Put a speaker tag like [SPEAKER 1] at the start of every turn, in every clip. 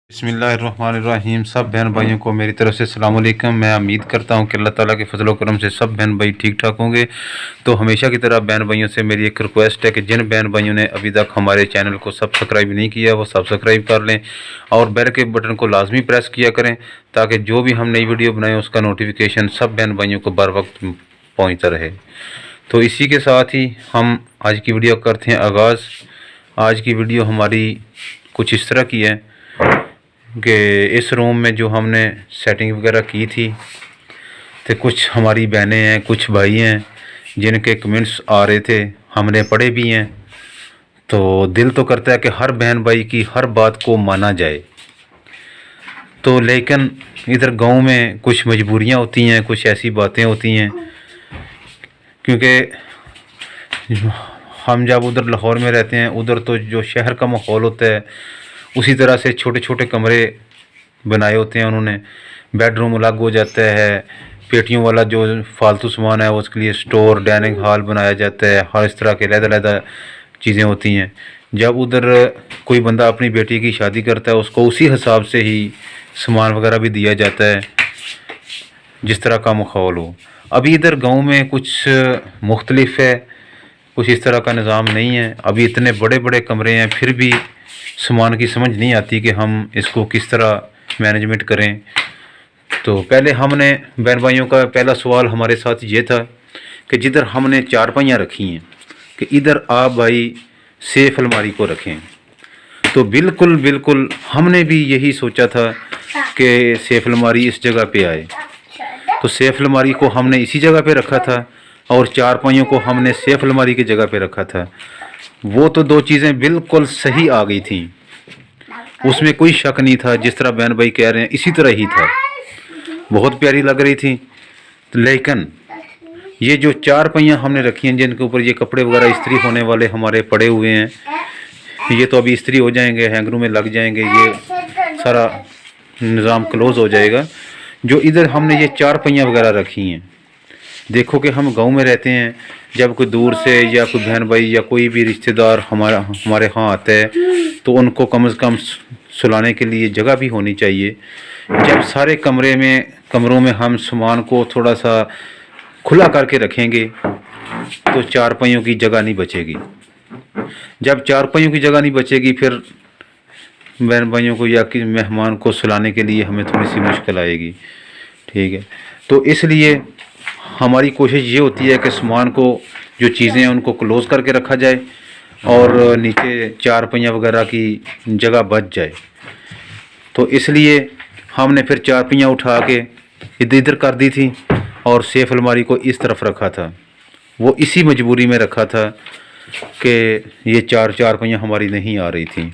[SPEAKER 1] बिस्मिल्लाहिर्रहमानिर्रहीम। सब बहन भाइयों को मेरी तरफ से अस्सलाम वालेकुम। मैं उम्मीद करता हूँ कि अल्लाह ताला के फजल करम से सब बहन भाई ठीक ठाक होंगे। तो हमेशा की तरह बहन भाइयों से मेरी एक रिक्वेस्ट है कि जिन बहन भाइयों ने अभी तक हमारे चैनल को सब्सक्राइब नहीं किया वो सब्सक्राइब कर लें और बेल के बटन को लाजमी प्रेस किया करें ताकि जो भी हम नई वीडियो बनाएँ उसका नोटिफिकेशन सब बहन भाइयों को बर वक्त पहुँचता रहे। तो इसी के साथ ही हम आज की वीडियो करते हैं आगाज़। आज की वीडियो हमारी कुछ इस तरह की है कि इस रूम में जो हमने सेटिंग वगैरह की थी तो कुछ हमारी बहनें हैं, कुछ भाई हैं जिनके कमेंट्स आ रहे थे, हमने पढ़े भी हैं। तो दिल तो करता है कि हर बहन भाई की हर बात को माना जाए, तो लेकिन इधर गांव में कुछ मजबूरियां होती हैं, कुछ ऐसी बातें होती हैं क्योंकि हम जब उधर लाहौर में रहते हैं उधर तो जो शहर का माहौल होता है उसी तरह से छोटे छोटे कमरे बनाए होते हैं उन्होंने। बेडरूम अलग हो जाता है, पेटियों वाला जो फालतू सामान है उसके लिए स्टोर, डाइनिंग हॉल बनाया जाता है, हर इस तरह के अलग-अलग चीज़ें होती हैं। जब उधर कोई बंदा अपनी बेटी की शादी करता है उसको उसी हिसाब से ही सामान वगैरह भी दिया जाता है जिस तरह का माहौल हो। अभी इधर गाँव में कुछ मुख्तलिफ है, कुछ इस तरह का निज़ाम नहीं है। अभी इतने बड़े बड़े कमरे हैं फिर भी सामान की समझ नहीं आती कि हम इसको किस तरह मैनेजमेंट करें। तो पहले हमने बहन भाइयों का पहला सवाल हमारे साथ ये था कि जिधर हमने चारपाइयाँ रखी हैं कि इधर आप भाई सेफ अलमारी को रखें। तो बिल्कुल हमने भी यही सोचा था कि सेफ अलमारी इस जगह पे आए, तो सेफ अलमारी को हमने इसी जगह पे रखा था और चारपाइयों को हमने सेफ अलमारी की जगह पे रखा था। वो तो दो चीज़ें बिल्कुल सही आ गई थी, उसमें कोई शक नहीं था। जिस तरह बहन भाई कह रहे हैं इसी तरह ही था, बहुत प्यारी लग रही थी। लेकिन ये जो चार पहियाँ हमने रखी हैं जिनके ऊपर ये कपड़े वगैरह इस्त्री होने वाले हमारे पड़े हुए हैं, ये तो अभी इस्त्री हो जाएंगे, हैंगरों में लग जाएंगे, ये सारा निज़ाम क्लोज़ हो जाएगा। जो इधर हमने ये चार पहियाँ वगैरह रखी हैं, देखो कि हम गांव में रहते हैं, जब कोई दूर से या कोई बहन भाई या कोई भी रिश्तेदार हमारे यहाँ आता है तो उनको कम से कम सुलाने के लिए जगह भी होनी चाहिए। जब सारे कमरों में हम सामान को थोड़ा सा खुला करके रखेंगे तो चारपाइयों की जगह नहीं बचेगी। जब चारपाइयों की जगह नहीं बचेगी फिर बहन भाइयों को या कि मेहमान को सुलाने के लिए हमें थोड़ी सी मुश्किल आएगी। ठीक है, तो इसलिए हमारी कोशिश ये होती है कि सामान को, जो चीज़ें हैं उनको क्लोज़ करके रखा जाए और नीचे चारपाइयाँ वगैरह की जगह बच जाए। तो इसलिए हमने फिर चारपाइयाँ उठा के इधर इधर कर दी थी और सेफ अलमारी को इस तरफ रखा था। वो इसी मजबूरी में रखा था कि ये चारपाइयाँ हमारी नहीं आ रही थी।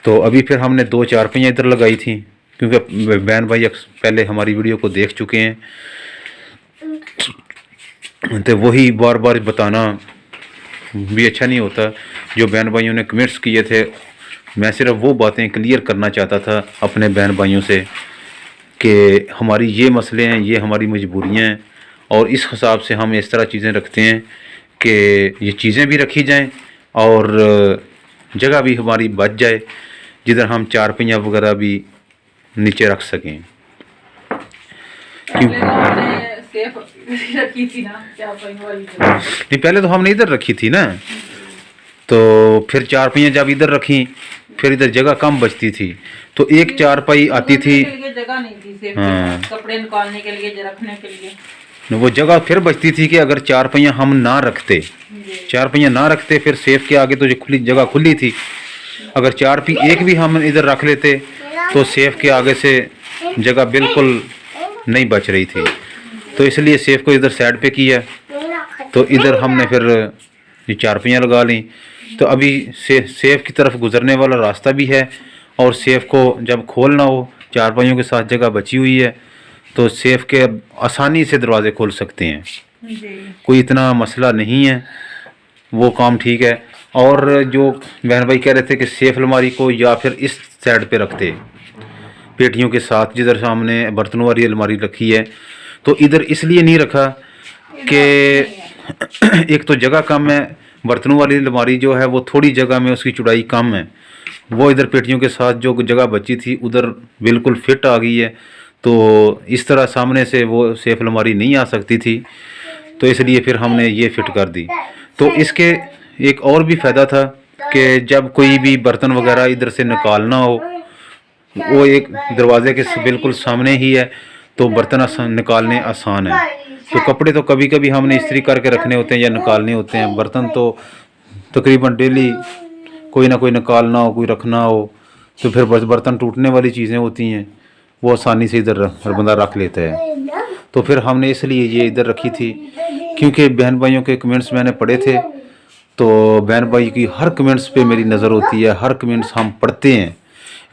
[SPEAKER 1] तो अभी फिर हमने दो चारपाइयाँ इधर लगाई थी क्योंकि बहन भाई पहले हमारी वीडियो को देख चुके हैं, तो वही बार बार बताना भी अच्छा नहीं होता। जो बहन भाइयों ने कमेंट्स किए थे, मैं सिर्फ वो बातें क्लियर करना चाहता था अपने बहन भाइयों से कि हमारी ये मसले हैं, ये हमारी मजबूरियां हैं और इस हिसाब से हम इस तरह चीज़ें रखते हैं कि ये चीज़ें भी रखी जाएं और जगह भी हमारी बच जाए जिधर हम चारपाइयाँ वगैरह भी नीचे रख सकें।
[SPEAKER 2] रखी थी ना
[SPEAKER 1] नहीं, पहले तो हमने इधर रखी थी ना, तो फिर चारपाइयाँ जब इधर रखी फिर इधर जगह कम बचती थी तो एक चारपाई आती थी,
[SPEAKER 2] जगह नहीं थी सेफ कपड़े निकालने के लिए, रखने के लिए
[SPEAKER 1] वो जगह फिर बचती थी कि अगर चारपाइयाँ हम ना रखते, फिर सेफ के आगे तो जो खुली जगह खुली थी, अगर चारपाई एक भी हम इधर रख लेते तो सेफ के आगे से जगह बिल्कुल नहीं बच रही थी। तो इसलिए सेफ को इधर साइड पे किया, तो इधर हमने फिर ये चारपाइयाँ लगा ली। तो अभी सेफ की तरफ गुजरने वाला रास्ता भी है और सेफ को जब खोलना हो, चारपाइयों के साथ जगह बची हुई है तो सेफ के आसानी से दरवाज़े खोल सकते हैं, कोई इतना मसला नहीं है, वो काम ठीक है। और जो बहन भाई कह रहे थे कि सेफ अलमारी को या फिर इस साइड पे रखते पेटियों के साथ, जिधर सामने बर्तनों वाली अलमारी रखी है, तो इधर इसलिए नहीं रखा कि एक तो जगह कम है, बर्तनों वाली अलमारी जो है वो थोड़ी जगह में उसकी चौड़ाई कम है वो इधर पेटियों के साथ जो जगह बची थी उधर बिल्कुल फिट आ गई है। तो इस तरह सामने से वो सेफ अलमारी नहीं आ सकती थी, तो इसलिए फिर हमने ये फिट कर दी। तो इसके एक और भी फ़ायदा था कि जब कोई भी बर्तन वगैरह इधर से निकालना हो, वो एक दरवाजे के बिल्कुल सामने ही है, तो बर्तन निकालने आसान है। तो कपड़े तो कभी कभी हमने इस्त्री करके रखने होते हैं या निकालने होते हैं, बर्तन तो तकरीबन डेली कोई ना कोई निकालना हो, कोई रखना हो, तो फिर बस बर्तन टूटने वाली चीज़ें होती हैं, वो आसानी से इधर हर बंदा रख लेता है। तो फिर हमने इसलिए ये इधर रखी थी, क्योंकि बहन भाइयों के कमेंट्स मैंने पढ़े थे, तो बहन भाई की हर कमेंट्स पे मेरी नज़र होती है, हर कमेंट्स हम पढ़ते हैं।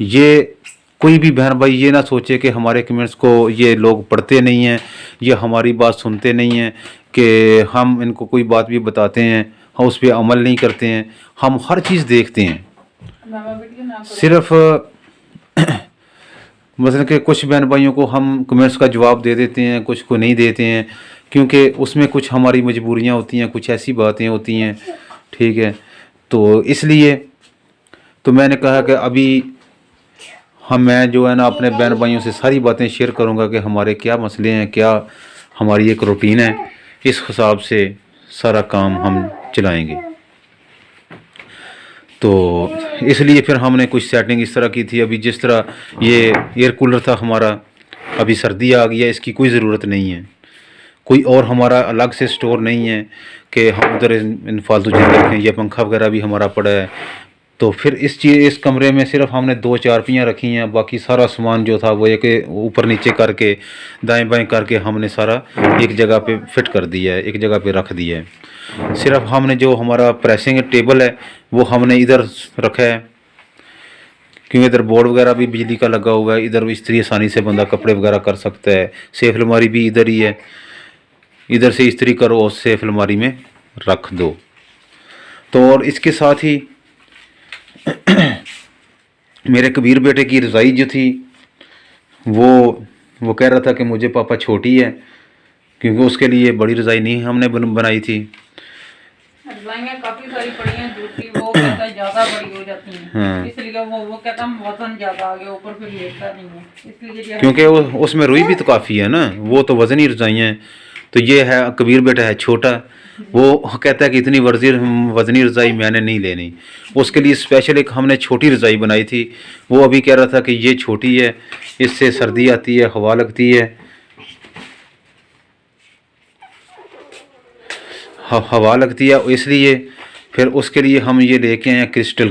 [SPEAKER 1] ये कोई भी बहन भाई ये ना सोचे कि हमारे कमेंट्स को ये लोग पढ़ते नहीं हैं, ये हमारी बात सुनते नहीं हैं, कि हम इनको कोई बात भी बताते हैं हम उस पर अमल नहीं करते हैं। हम हर चीज़ देखते हैं। सिर्फ मतलब कि कुछ बहन भाइयों को हम कमेंट्स का जवाब दे देते हैं, कुछ को नहीं देते हैं, क्योंकि उसमें कुछ हमारी मजबूरियां होती हैं, कुछ ऐसी बातें होती हैं, ठीक है। तो इसलिए तो मैंने कहा कि अभी मैं जो है ना अपने बहन भाइयों से सारी बातें शेयर करूंगा कि हमारे क्या मसले हैं, क्या हमारी एक रूटीन है, इस हिसाब से सारा काम हम चलाएंगे। तो इसलिए फिर हमने कुछ सेटिंग इस तरह की थी। अभी जिस तरह ये एयर कूलर था हमारा, अभी सर्दी आ गई है, इसकी कोई ज़रूरत नहीं है, कोई और हमारा अलग से स्टोर नहीं है कि हम उधर इन फालतू चीज़ें रखें। ये पंखा वगैरह भी हमारा पड़ा है। तो फिर इस कमरे में सिर्फ हमने 2 चारपियाँ रखी हैं, बाकी सारा सामान जो था वो एक ऊपर नीचे करके दाएं बाएं करके हमने सारा एक जगह पे फिट कर दिया है, एक जगह पे रख दिया है। सिर्फ हमने जो हमारा प्रेसिंग टेबल है वो हमने इधर रखा है, क्योंकि इधर बोर्ड वगैरह भी बिजली का लगा हुआ है, इधर इस्त्री आसानी से बंदा कपड़े वगैरह कर सकता है। सेफ अलमारी भी इधर ही है, इधर से इस्त्री करो और सेफ अलमारी में रख दो। तो और इसके साथ ही मेरे कबीर बेटे की रज़ाई जो थी वो कह रहा था कि मुझे पापा छोटी है, क्योंकि उसके लिए बड़ी रज़ाई नहीं हमने बनाई थी।
[SPEAKER 2] रज़ाइयाँ काफ़ी सारी पड़ी हैं दूसरी, वो कहता है ज़्यादा बड़ी हो जाती हैं।
[SPEAKER 1] हाँ।
[SPEAKER 2] इसलिए वो कहता है वजन ज़्यादा आ गया ऊपर, फिर लेटता नहीं है, इसलिए
[SPEAKER 1] क्योंकि उसमें रुई भी तो काफ़ी है ना, वो तो वज़नी रज़ाइयाँ हैं। तो ये है कबीर बेटा है छोटा, वो कहता है कि इतनी वज़नी रज़ाई मैंने नहीं लेनी। उसके लिए स्पेशल एक हमने छोटी रज़ाई बनाई थी। वो अभी कह रहा था कि ये छोटी है, इससे सर्दी आती है, हवा लगती है, हवा लगती है, इसलिए फिर उसके लिए हम ये लेके आए हैं क्रिस्टल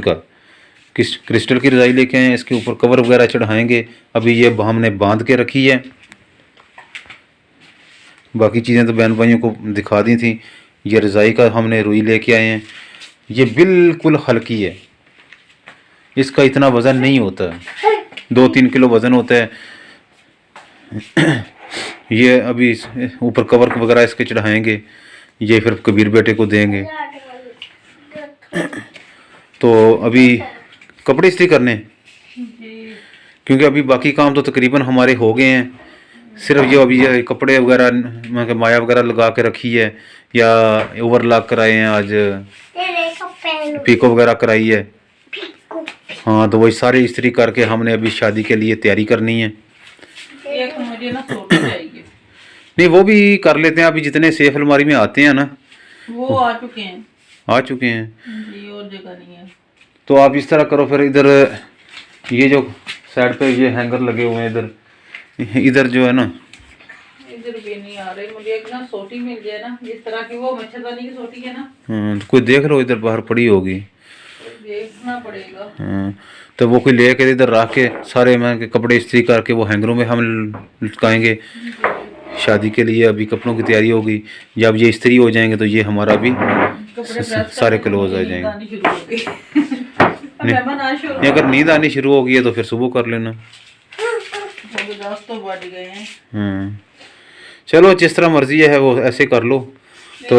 [SPEAKER 1] की रज़ाई लेके आए हैं। इसके ऊपर कवर वगैरह चढ़ाएंगे। अभी ये हमने बांध के रखी है, बाकी चीज़ें तो बहन भाइयों को दिखा दी थी। ये रज़ाई का हमने रुई लेके आए हैं, ये बिल्कुल हल्की है, इसका इतना वज़न नहीं होता, 2-3 किलो वज़न होता है। ये अभी ऊपर कवर वगैरह इसके चढ़ाएंगे, ये फिर कबीर बेटे को देंगे। तो अभी कपड़े इस्त्री करने, क्योंकि अभी बाकी काम तो तकरीबन हमारे हो गए हैं। सिर्फ ये अभी ये कपड़े वगैरह माया वगैरह लगा के रखी है, या ओवरलॉक कराए हैं, आज पीको वगैरह कराई है। हाँ, तो वही सारे इस्त्री करके हमने अभी शादी के लिए तैयारी करनी है।
[SPEAKER 2] एक मुझे ना सोटी चाहिए।
[SPEAKER 1] नहीं, वो भी कर लेते हैं। अभी जितने सेफ अलमारी में आते हैं ना,
[SPEAKER 2] वो आ चुके हैं
[SPEAKER 1] जी,
[SPEAKER 2] और जगह नहीं है।
[SPEAKER 1] तो आप इस तरह करो फिर, इधर ये जो साइड पे ये हैंगर लगे हुए हैं, इधर जो है ना,
[SPEAKER 2] इधर भी नहीं आ रहे। मुझे एक ना सोटी मिल जाए ना, जिस तरह की वो मच्छरदानी की सोटी है ना।
[SPEAKER 1] तो कोई देख लो, इधर बाहर पड़ी होगी,
[SPEAKER 2] देखना पड़ेगा।
[SPEAKER 1] तो वो कोई लेके इधर रख के सारे मैं के कपड़े इस्त्री करके वो हैंगरों में हम लटकाएंगे। शादी के लिए अभी कपड़ों की तैयारी होगी, जब ये इस्त्री हो जाएंगे तो ये हमारा भी सारे क्लोज आ जाएंगे। अगर नींद आनी शुरू हो गई है तो फिर सुबह कर लेना।
[SPEAKER 2] तो बढ़ गए हैं।
[SPEAKER 1] चलो, जिस तरह मर्जी है वो ऐसे कर लो। तो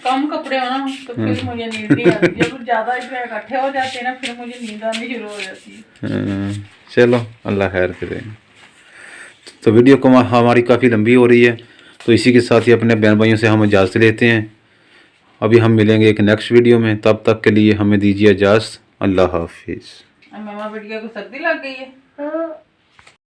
[SPEAKER 2] कम कपड़े हो ना तो फिर मुझे नींद नहीं आती, जब ज्यादा इकट्ठे हो जाते हैं ना फिर मुझे नींद आनी शुरू हो जाती है।
[SPEAKER 1] चलो, अल्लाह खैर करे। तो वीडियो को हमारी काफ़ी लंबी हो रही है, तो इसी के साथ ही अपने बहन भाइयों से हम इजाज़त लेते हैं। अभी हम मिलेंगे एक नेक्स्ट वीडियो में, तब तक के लिए हमें दीजिए इजाज़त। अल्लाह हाफिज़।
[SPEAKER 2] अब मामा बिटिया को सर्दी लग गई है।